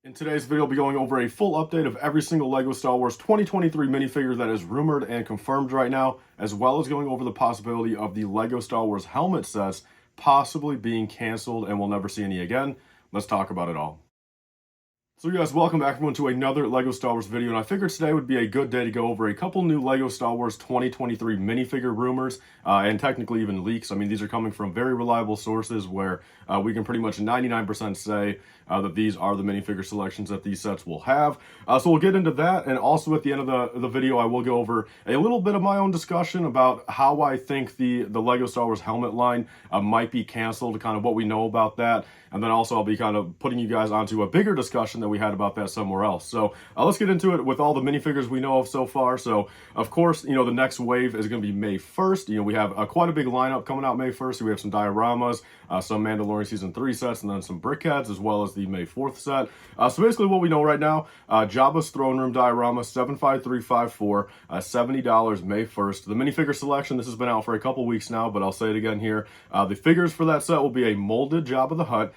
In today's video, I'll be going over a full update of every single LEGO Star Wars 2023 minifigure that is rumored and confirmed right now, as well as going over the possibility of the LEGO Star Wars helmet sets possibly being canceled and we'll never see any again. Let's talk about it all. So you guys, welcome back everyone to another LEGO Star Wars video, and I figured today would be a good day to go over a couple new LEGO Star Wars 2023 minifigure rumors, and technically even leaks. I mean, these are coming from very reliable sources where we can pretty much 99% say that these are the minifigure selections that these sets will have. So we'll get into that, and also at the end of the video, I will go over a little bit of my own discussion about how I think the LEGO Star Wars helmet line might be canceled, kind of what we know about that, and then also I'll be kind of putting you guys onto a bigger discussion that we had about that somewhere else. So let's get into it with all the minifigures we know of so far. So of course, the next wave is going to be May 1st. We have quite a big lineup coming out May 1st. So we have some dioramas, some Mandalorian Season 3 sets, and then some brickheads, as well as the May 4th set. So basically what we know right now, Jabba's Throne Room diorama, 75354, $70 May 1st. The minifigure selection, this has been out for a couple weeks now, but I'll say it again here. The figures for that set will be a molded Jabba the Hutt,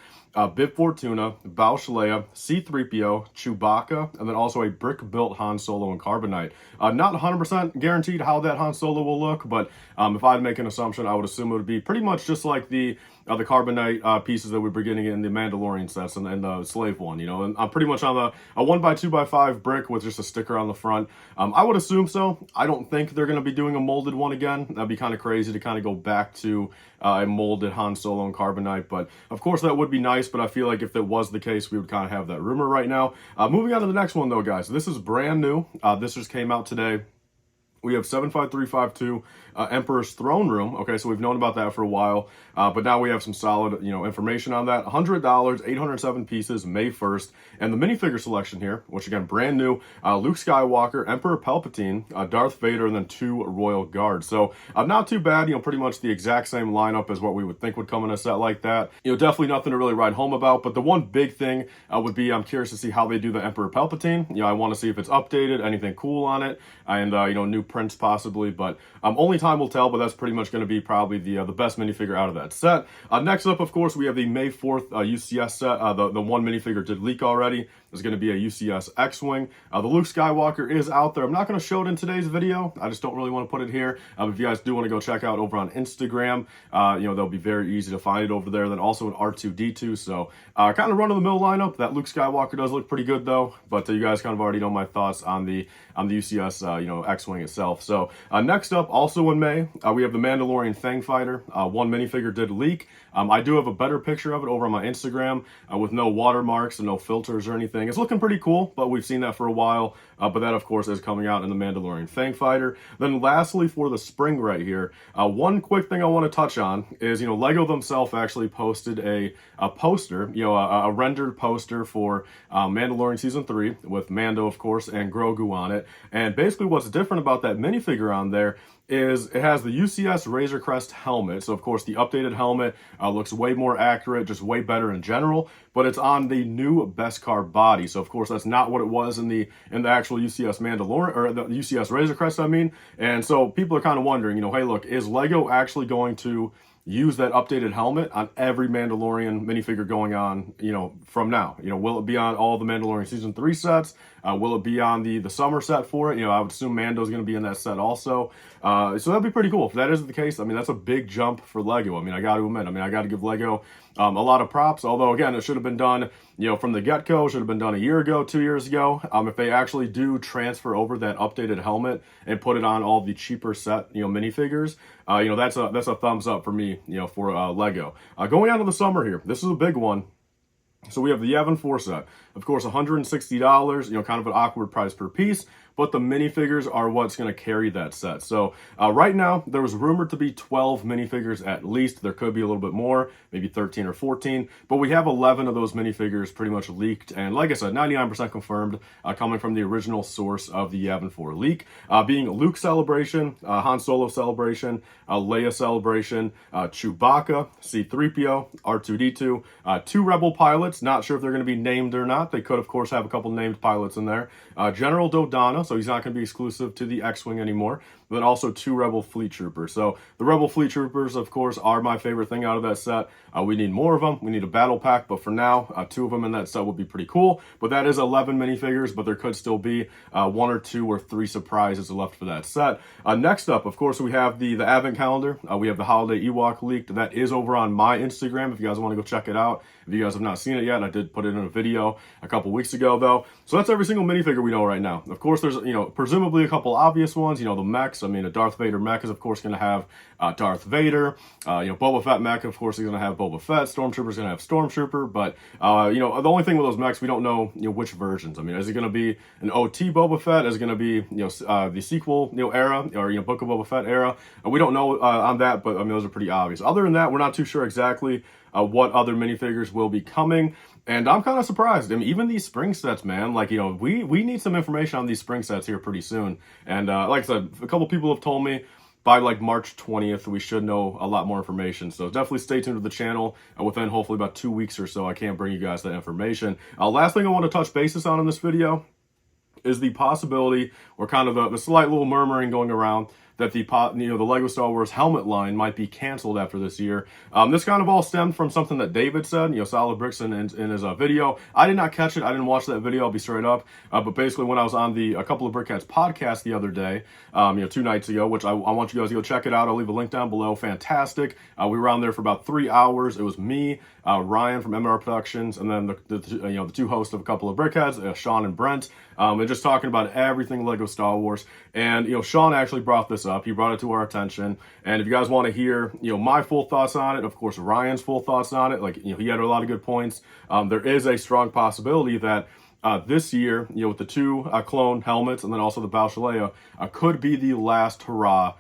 Bib Fortuna, Bausch Leia, C-3PO, Chewbacca, and then also a brick-built Han Solo and Carbonite. Not 100% guaranteed how that Han Solo will look, but if I'd make an assumption, I would assume it would be pretty much just like the Carbonite pieces that we were getting in the Mandalorian sets and the Slave one, and I'm pretty much on a 1x2x5 brick with just a sticker on the front. I would assume so. I don't think they're going to be doing a molded one again. That'd be kind of crazy to kind of go back to a molded Han Solo and Carbonite, but of course that would be nice, but I feel like if that was the case, we would kind of have that rumor right now. Moving on to the next one though, guys. This is brand new. This just came out today. We have 75352 Emperor's Throne Room. Okay, so we've known about that for a while, but now we have some solid, information on that. $100, 807 pieces, May 1st, and the minifigure selection here, which again brand new: Luke Skywalker, Emperor Palpatine, Darth Vader, and then 2 Royal Guards. So not too bad. Pretty much the exact same lineup as what we would think would come in a set like that. Definitely nothing to really write home about. But the one big thing would be I'm curious to see how they do the Emperor Palpatine. I want to see if it's updated, anything cool on it, and new prints possibly, but only time will tell. But that's pretty much going to be probably the best minifigure out of that set. Next up, of course, we have the May 4th UCS set. The one minifigure did leak already. There's going to be a UCS X-Wing. The Luke Skywalker is out there. I'm not going to show it in today's video. I just don't really want to put it here. If you guys do want to go check out over on Instagram, they'll be very easy to find it over there. Then also an R2-D2. So kind of run-of-the-mill lineup. That Luke Skywalker does look pretty good though. But you guys kind of already know my thoughts on the UCS X-Wing itself. So next up, also in May, we have the Mandalorian Fang Fighter. One minifigure did leak. I do have a better picture of it over on my Instagram with no watermarks and no filters or anything. It's looking pretty cool, but we've seen that for a while. But that, of course, is coming out in the Mandalorian Fang Fighter. Then lastly, for the spring right here, one quick thing I want to touch on is, LEGO themselves actually posted a poster, a rendered poster for Mandalorian Season 3 with Mando, of course, and Grogu on it. And basically what's different about that minifigure on there is it has the UCS Razor Crest helmet. So of course the updated helmet looks way more accurate, just way better in general, but it's on the new Beskar body. So of course that's not what it was in the actual UCS Mandalorian, or the UCS Razor Crest, I mean. And so people are kind of wondering, hey, look, is LEGO actually going to use that updated helmet on every Mandalorian minifigure going on, from now? Will it be on all the Mandalorian Season 3 sets? Will it be on the summer set for it? I would assume Mando's going to be in that set also. So that'd be pretty cool. If that is the case, I mean, that's a big jump for LEGO. I got to admit, I got to give LEGO a lot of props. Although, again, it should have been done, from the get-go. Should have been done a year ago, 2 years ago. If they actually do transfer over that updated helmet and put it on all the cheaper set, minifigures, that's a thumbs up for me, for LEGO. Going on to the summer here, this is a big one. So we have the Yavin 4 set. Of course, $160, kind of an awkward price per piece, but the minifigures are what's going to carry that set. So right now, there was rumored to be 12 minifigures at least. There could be a little bit more, maybe 13 or 14, but we have 11 of those minifigures pretty much leaked. And like I said, 99% confirmed, coming from the original source of the Yavin 4 leak, being Luke Celebration, Han Solo Celebration, Leia Celebration, Chewbacca, C-3PO, R2-D2, 2 Rebel pilots. Not sure if they're going to be named or not. They could, of course, have a couple named pilots in there. General Dodonna, so he's not going to be exclusive to the X-Wing anymore. But then also 2 Rebel Fleet Troopers. So the Rebel Fleet Troopers, of course, are my favorite thing out of that set. We need more of them. We need a battle pack, but for now, 2 of them in that set would be pretty cool. But that is 11 minifigures, but there could still be 1 or 2 or 3 surprises left for that set. Next up, of course, we have the Advent calendar. We have the Holiday Ewok leaked. That is over on my Instagram if you guys want to go check it out. If you guys have not seen it yet, I did put it in a video a couple weeks ago, though. So that's every single minifigure we know right now. Of course, there's, presumably a couple obvious ones. The mechs. I mean, a Darth Vader mech is, of course, going to have Darth Vader. Boba Fett mech, of course, is going to have Boba Fett. Stormtrooper's going to have Stormtrooper. But, the only thing with those mechs, we don't know, which versions. I mean, is it going to be an OT Boba Fett? Is it going to be, the sequel, era, or, Book of Boba Fett era? We don't know on that, but, I mean, those are pretty obvious. Other than that, we're not too sure exactly what other minifigures will be coming. And I'm kind of surprised. I mean, even these spring sets, man, like, we need some information on these spring sets here pretty soon. And like I said, a couple people have told me by like March 20th, we should know a lot more information. So definitely stay tuned to the channel. Within hopefully about 2 weeks or so, I can bring you guys that information. Last thing I want to touch bases on in this video is the possibility, or kind of the slight little murmuring going around, that the Lego Star Wars helmet line might be canceled after this year. This kind of all stemmed from something that David said, Solid Bricks in his video. I did not catch it. I didn't watch that video. I'll be straight up. But basically, when I was on a couple of Brickheads podcast the other day, 2 nights ago, which I want you guys to go check it out. I'll leave a link down below. Fantastic. We were on there for about 3 hours. It was me, Ryan from MR Productions, and then the 2 hosts of a couple of Brickheads, Sean and Brent, and just talking about everything Lego Star Wars. And Sean actually brought this up. He brought it to our attention. And if you guys want to hear my full thoughts on it, of course Ryan's full thoughts on it, like he had a lot of good points. There is a strong possibility that this year, with the 2 clone helmets and then also the Bauschalea, could be the last hurrah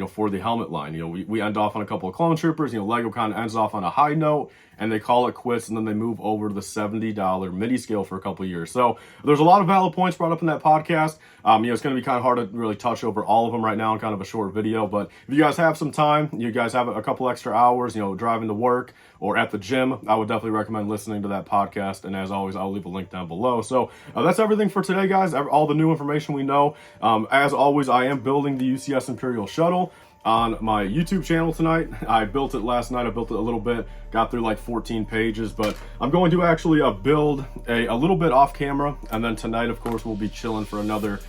for the helmet line. We end off on a couple of clone troopers. Lego kind of ends off on a high note, and they call it quits, and then they move over to the $70 midi scale for a couple of years. So there's a lot of valid points brought up in that podcast. It's going to be kind of hard to really touch over all of them right now in kind of a short video. But if you guys have some time, you guys have a couple extra hours, driving to work or at the gym, I would definitely recommend listening to that podcast. And as always, I'll leave a link down below. So that's everything for today, guys. All the new information we know. As always, I am building the UCS Imperial Shuttle on my YouTube channel tonight. I built it last night. I built it a little bit, got through like 14 pages, but I'm going to actually build a little bit off camera. And then tonight, of course, we'll be chilling for another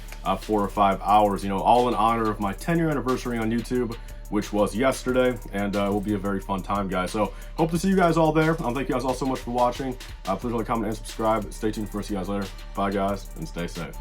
4 or 5 hours, all in honor of my 10-year anniversary on YouTube, which was yesterday, and it will be a very fun time, guys. So hope to see you guys all there. Thank you guys all so much for watching. Please like, comment, and subscribe. Stay tuned for us. See you guys later. Bye, guys, and stay safe.